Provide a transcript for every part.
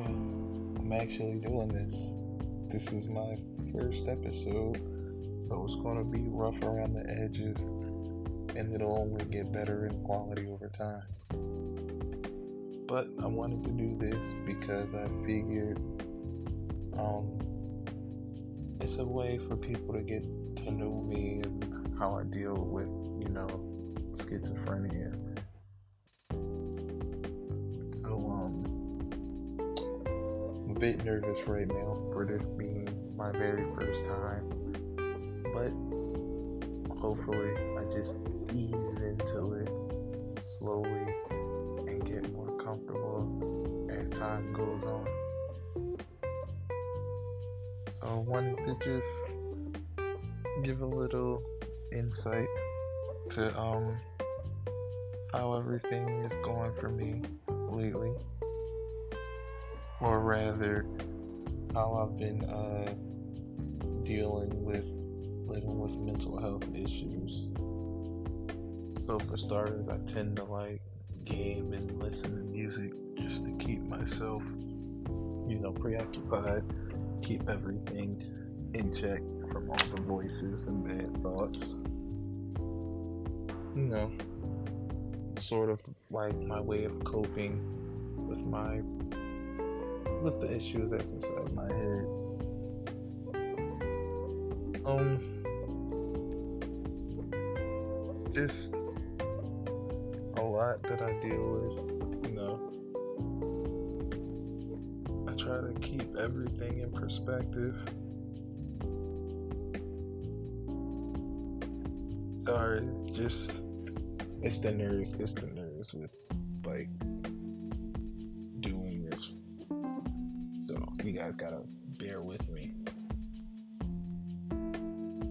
yeah, I'm actually doing this. This is my first episode, so it's gonna be rough around the edges, and it'll only get better in quality over time. But I wanted to do this because I figured um, it's a way for people to get to know me and how I deal with, schizophrenia. I'm a bit nervous right now for this being my very first time, but hopefully I just ease into it slowly and get more comfortable as time goes on. So I wanted to just give a little insight to how everything is going for me lately, or rather how I've been dealing with mental health issues. So for starters, I tend to like game and listen to music just to keep myself, preoccupied, keep everything in check from all the voices and bad thoughts. Sort of like my way of coping with the issues that's inside my head. Just a lot that I deal with, I try to keep everything in perspective. Sorry, it's the nerves with like doing this. So you guys gotta bear with me.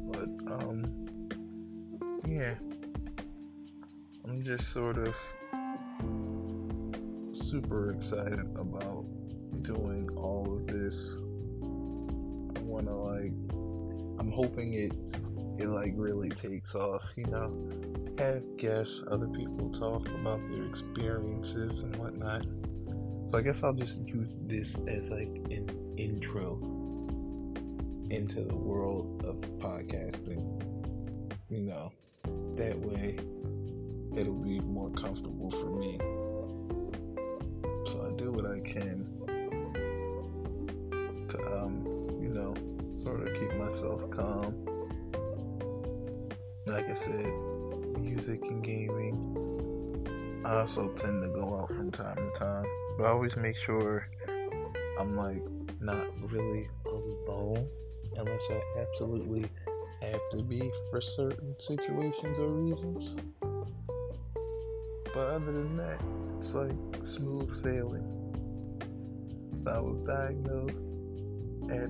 But yeah, I'm just sort of super excited about doing all of this. I'm hoping it really takes off, have guests, other people talk about their experiences and whatnot. So I guess I'll just use this as like an intro into the world of podcasting. That way it'll be more comfortable for me. So I do what I can to sort of keep myself calm. Like I said, music and gaming. I also tend to go out from time to time, but I always make sure I'm like not really alone unless I absolutely have to be for certain situations or reasons. But other than that, it's like smooth sailing. So I was diagnosed at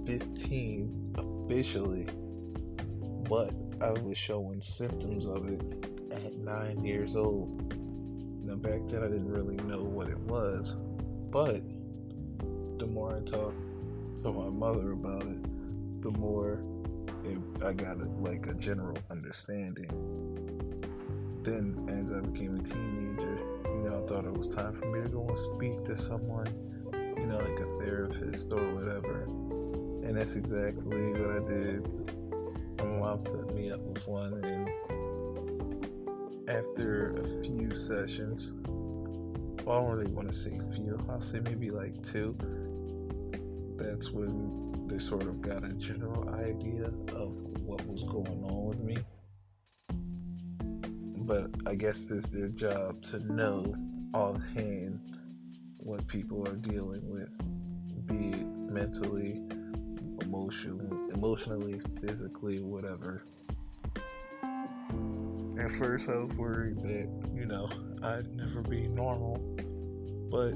15 officially, but I was showing symptoms of it at 9 years old. Now back then I didn't really know what it was, but the more I talked to my mother about it, the more I got a general understanding. Then as I became a teenager, I thought it was time for me to go and speak to someone, like a therapist or whatever. And that's exactly what I did. My mom set me up with one, and after a few sessions, well, I don't really want to say few, I'll say maybe like 2, that's when they sort of got a general idea of what was going on with me. But I guess it's their job to know offhand what people are dealing with, be it mentally, emotionally, physically, whatever. At first I was worried that, I'd never be normal, but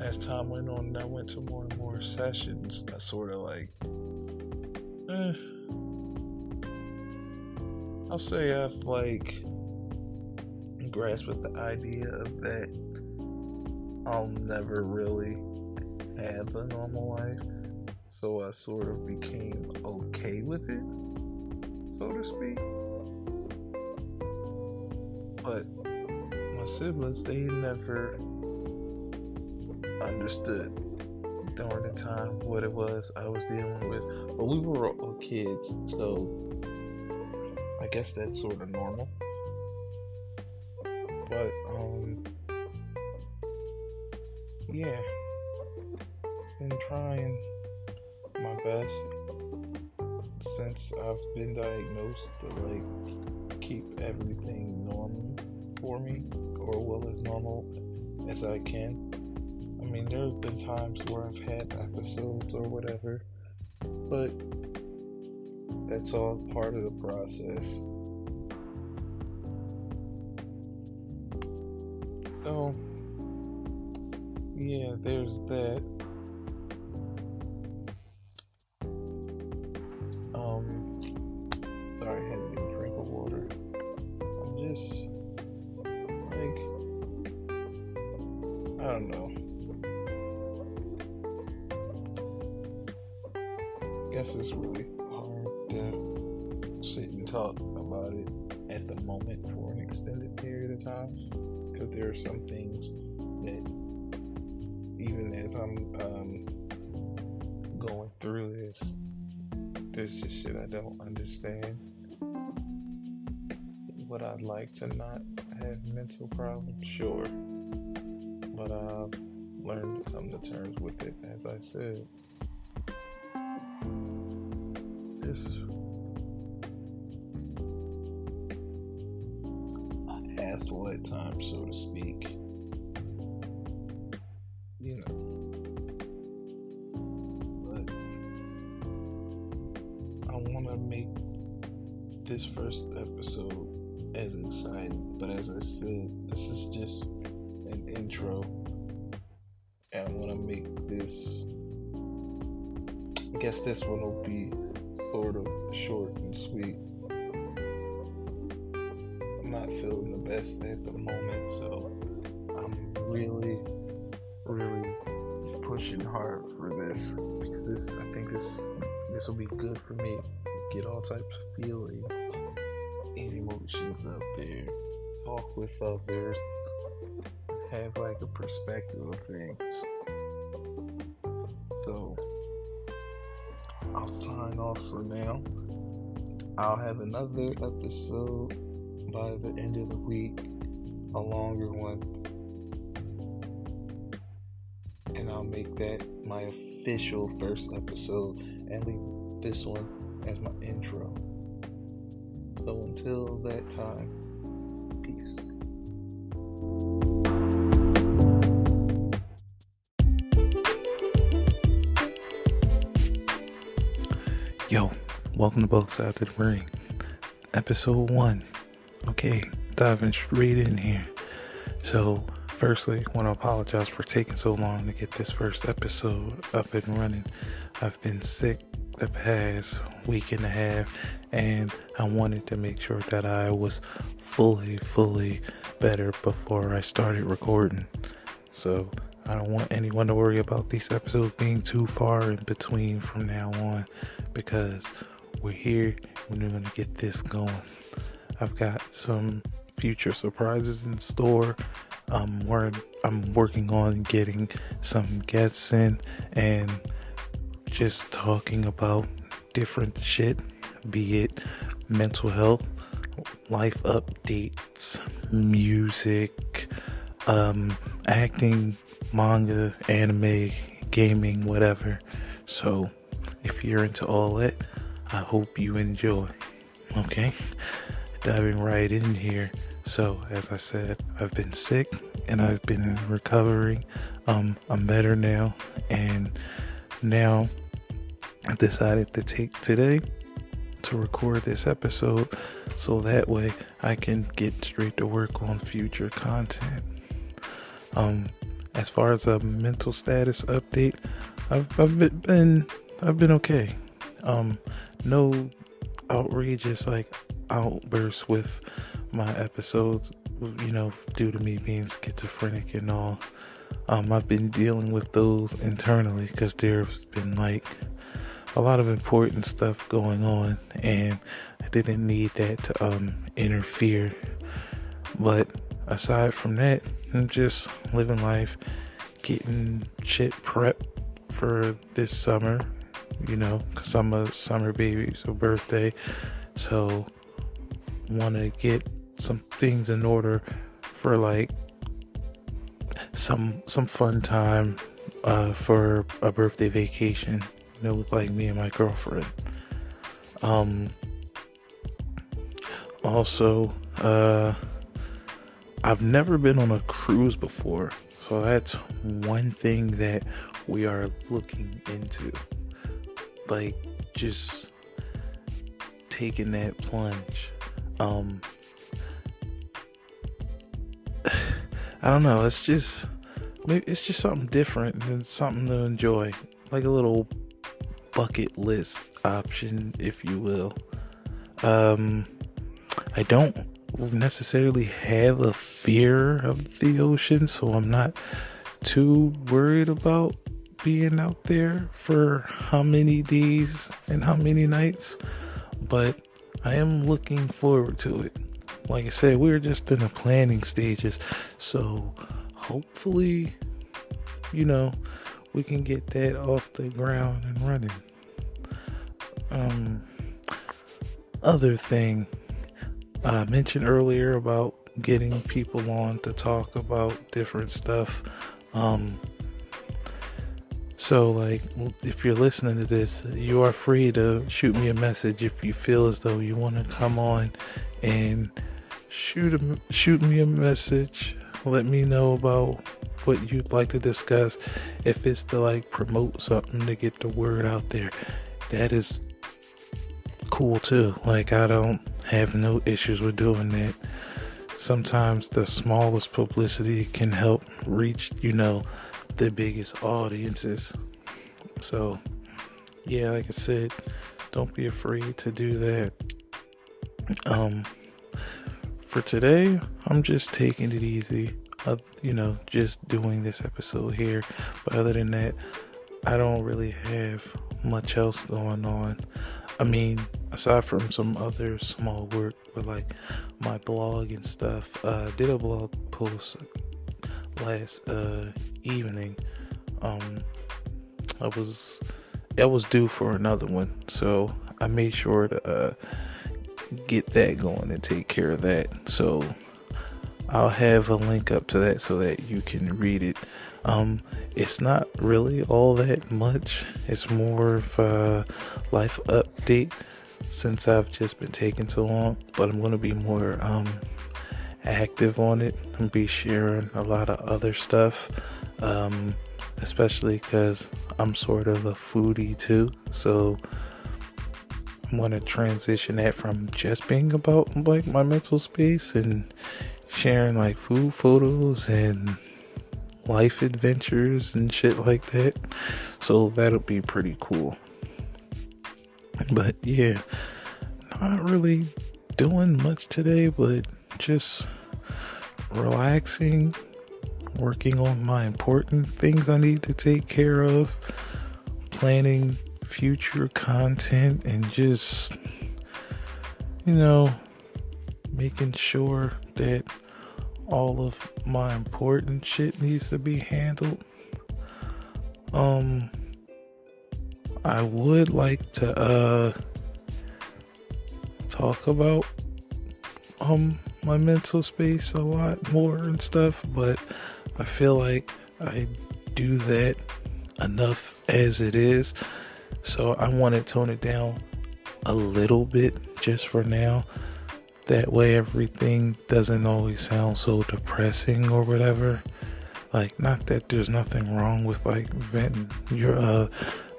as time went on and I went to more and more sessions, I sort of I'll say I've grasped with the idea of that I'll never really have a normal life. So I sort of became okay with it, so to speak. But my siblings, they never understood during the time what it was I was dealing with. But we were all kids, so I guess that's sort of normal. But yeah, been trying my best since I've been diagnosed to like keep everything normal for me, or well as normal as I can. I mean, there have been times where I've had episodes or whatever, but that's all part of the process. So, yeah, there's that. Sorry, I had to get a drink of water. I'm just, like, I don't know. I guess it's really hard to sit and talk about it at the moment for an extended period of time, because there are some things that even as I'm going through this, there's just shit I don't understand. Would I like to not have mental problems? Sure. But I've learned to come to terms with it, as I said. It's a hassle at times, so to speak. You know. But I want to make this first episode as exciting. But as I said, this is just an intro. And I want to make this, I guess this one will be sort of short and sweet. I'm not feeling the best at the moment, so I'm really pushing hard for this, because I think this will be good for me. Get all types of feelings and emotions out there, talk with others, have like a perspective of things. So I'll sign off for now. I'll have another episode by the end of the week, a longer one, and I'll make that my official first episode and leave this one as my intro. So until that time, peace. Yo, welcome to Both Sides of the Ring, episode 1. Okay, diving straight in here. So, firstly, I want to apologize for taking so long to get this first episode up and running. I've been sick the past week and a half, and I wanted to make sure that I was fully better before I started recording. So I don't want anyone to worry about these episodes being too far in between from now on, because we're here and we're going to get this going. I've got some future surprises in store. I'm working on getting some guests in and just talking about different shit, be it mental health, life updates, music, acting, manga, anime, gaming, whatever. So if you're into all that, I hope you enjoy. Okay, diving right in here. So as I said, I've been sick and I've been recovering. I'm better now, and now I decided to take today to record this episode so that way I can get straight to work on future content. As far as a mental status update, I've been okay. No outrageous like outbursts with my episodes, due to me being schizophrenic and all. I've been dealing with those internally because there's been like a lot of important stuff going on, and I didn't need that to interfere. But aside from that, I'm just living life, getting shit prepped for this summer, because I'm a summer baby, so birthday. So want to get some things in order for like some fun time for a birthday vacation, with like me and my girlfriend. Also, I've never been on a cruise before, so that's one thing that we are looking into, like just taking that plunge. I don't know, it's just something different and something to enjoy, like a little bucket list option, if you will. I don't necessarily have a fear of the ocean, so I'm not too worried about being out there for how many days and how many nights, but I am looking forward to it. Like I said, we're just in the planning stages, so hopefully, we can get that off the ground and running. Other thing I mentioned earlier about getting people on to talk about different stuff. So like, if you're listening to this, you are free to shoot me a message if you feel as though you want to come on and shoot me a message. Let me know about what you'd like to discuss. If it's to like promote something to get the word out there, that is cool too. Like, I don't have no issues with doing that. Sometimes the smallest publicity can help reach, the biggest audiences. So yeah, like I said, don't be afraid to do that. For today, I'm just taking it easy, just doing this episode here. But other than that, I don't really have much else going on. I mean, aside from some other small work with like my blog and stuff, did a blog post last evening. I was due for another one, so I made sure to get that going and take care of that. So I'll have a link up to that so that you can read it. It's not really all that much. It's more of a life update since I've just been taking so long, but I'm going to be more active on it and be sharing a lot of other stuff, especially because I'm sort of a foodie too. So I'm going to transition that from just being about like my mental space and sharing like food photos and life adventures and shit like that. So that'll be pretty cool. But yeah, not really doing much today, but just relaxing, working on my important things I need to take care of, planning future content, and just, making sure that all of my important shit needs to be handled. I would like to talk about my mental space a lot more and stuff, but I feel like I do that enough as it is, so I want to tone it down a little bit just for now. That way everything doesn't always sound so depressing or whatever. Like, not that there's nothing wrong with like venting your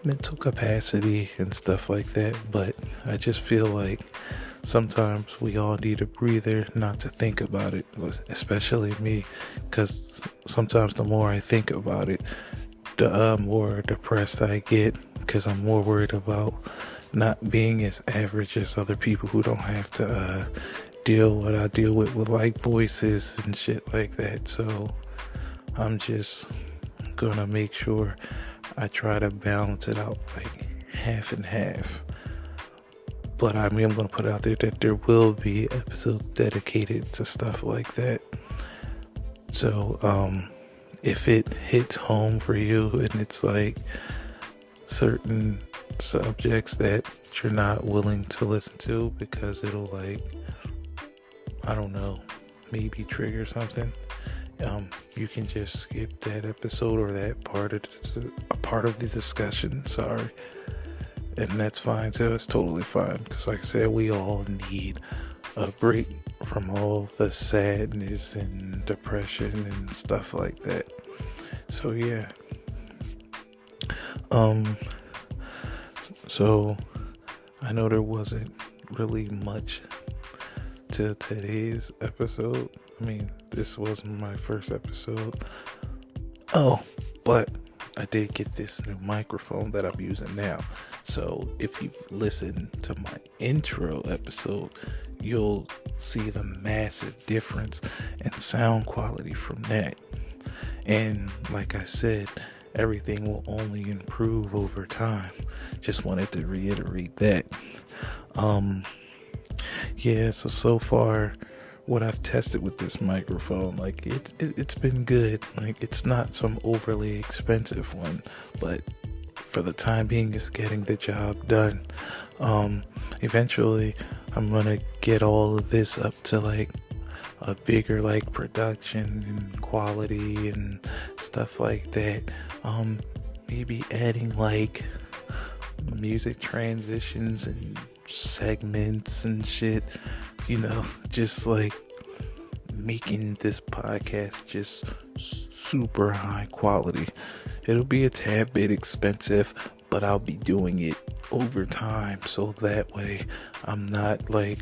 mental capacity and stuff like that, but I just feel like sometimes we all need a breather not to think about it, especially me, because sometimes the more I think about it, the more depressed I get, because I'm more worried about not being as average as other people who don't have to deal what I deal with like voices and shit like that. So I'm just gonna make sure I try to balance it out like half and half. But I mean, I'm gonna put out there that there will be episodes dedicated to stuff like that. So if it hits home for you and it's like certain subjects that you're not willing to listen to because it'll like, I don't know, maybe trigger something, you can just skip that episode or that part of the discussion. Sorry. And that's fine too. It's totally fine, because like I said, we all need a break from all the sadness and depression and stuff like that. So yeah. So I know there wasn't really much to today's episode. I mean, this wasn't my first episode. Oh, but I did get this new microphone that I'm using now. So if you've listened to my intro episode, you'll see the massive difference in sound quality from that. And like I said, everything will only improve over time. Just wanted to reiterate that. Yeah, so far what I've tested with this microphone, like it's been good. Like, it's not some overly expensive one, but for the time being, it's getting the job done. Eventually I'm gonna get all of this up to like a bigger like production and quality and stuff like that. Maybe adding like music transitions and segments and shit, just like making this podcast just super high quality. It'll be a tad bit expensive, but I'll be doing it over time, so that way I'm not like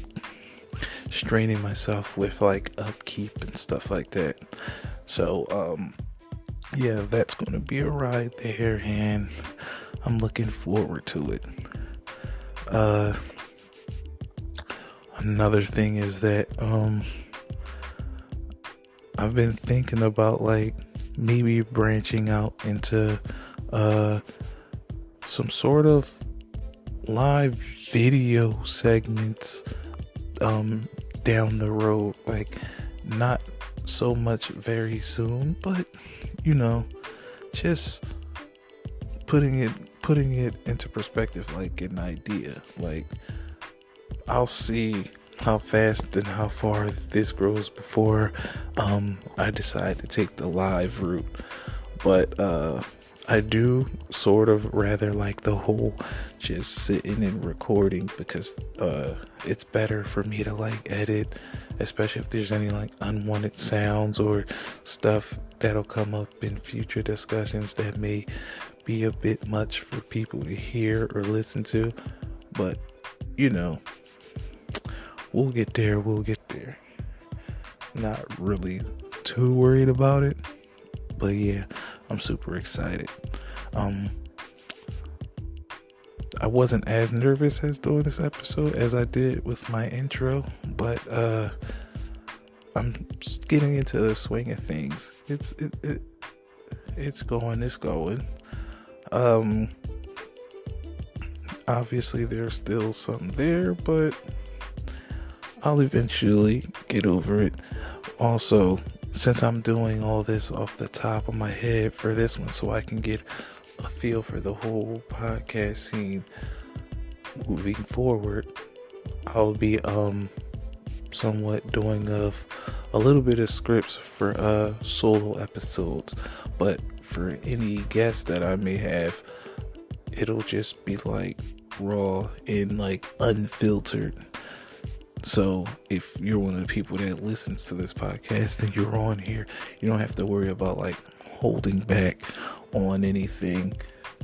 straining myself with like upkeep and stuff like that. So yeah, that's gonna be a ride there, and I'm looking forward to it. Another thing is that I've been thinking about like maybe branching out into some sort of live video segments down the road. Like, not so much very soon, but just putting it into perspective, like an idea. Like, I'll see how fast and how far this grows before I decide to take the live route. But I do sort of rather like the whole just sitting and recording, because it's better for me to like edit, especially if there's any like unwanted sounds or stuff that'll come up in future discussions that may be a bit much for people to hear or listen to. But we'll get there. Not really too worried about it, but yeah, I'm super excited. I wasn't as nervous as doing this episode as I did with my intro, but I'm just getting into the swing of things. It's going. Obviously there's still some there, but I'll eventually get over it. Also, since I'm doing all this off the top of my head for this one, so I can get a feel for the whole podcast scene moving forward, I'll be somewhat doing a little bit of scripts for solo episodes. But for any guests that I may have, it'll just be like raw and like unfiltered. So if you're one of the people that listens to this podcast and you're on here, you don't have to worry about like holding back on anything,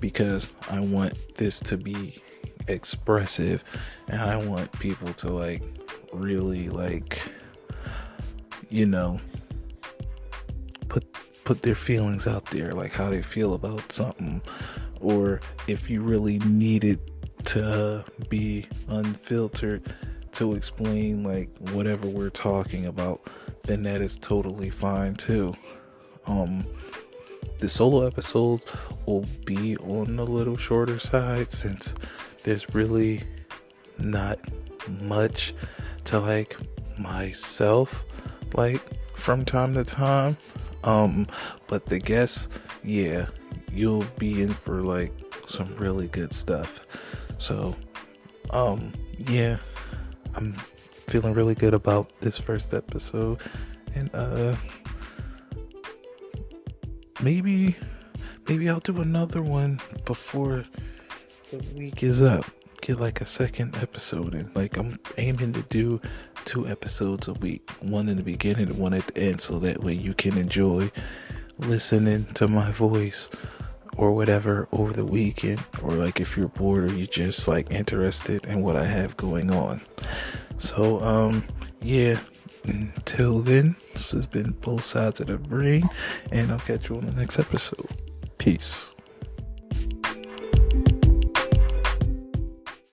because I want this to be expressive, and I want people to like really like put their feelings out there, like how they feel about something, or if you really need it to be unfiltered to explain like whatever we're talking about, then that is totally fine too. The solo episodes will be on the little shorter side, since there's really not much to like myself like from time to time. But the guests, yeah, you'll be in for like some really good stuff. So, yeah, I'm feeling really good about this first episode, and maybe I'll do another one before the week is up. Get like a second episode in. Like, I'm aiming to do 2 episodes a week, one in the beginning and one at the end, so that way you can enjoy listening to my voice or whatever over the weekend, or like if you're bored or you're just like interested in what I have going on. So yeah, until then, this has been Both Sides of the Brain, and I'll catch you on the next episode. Peace.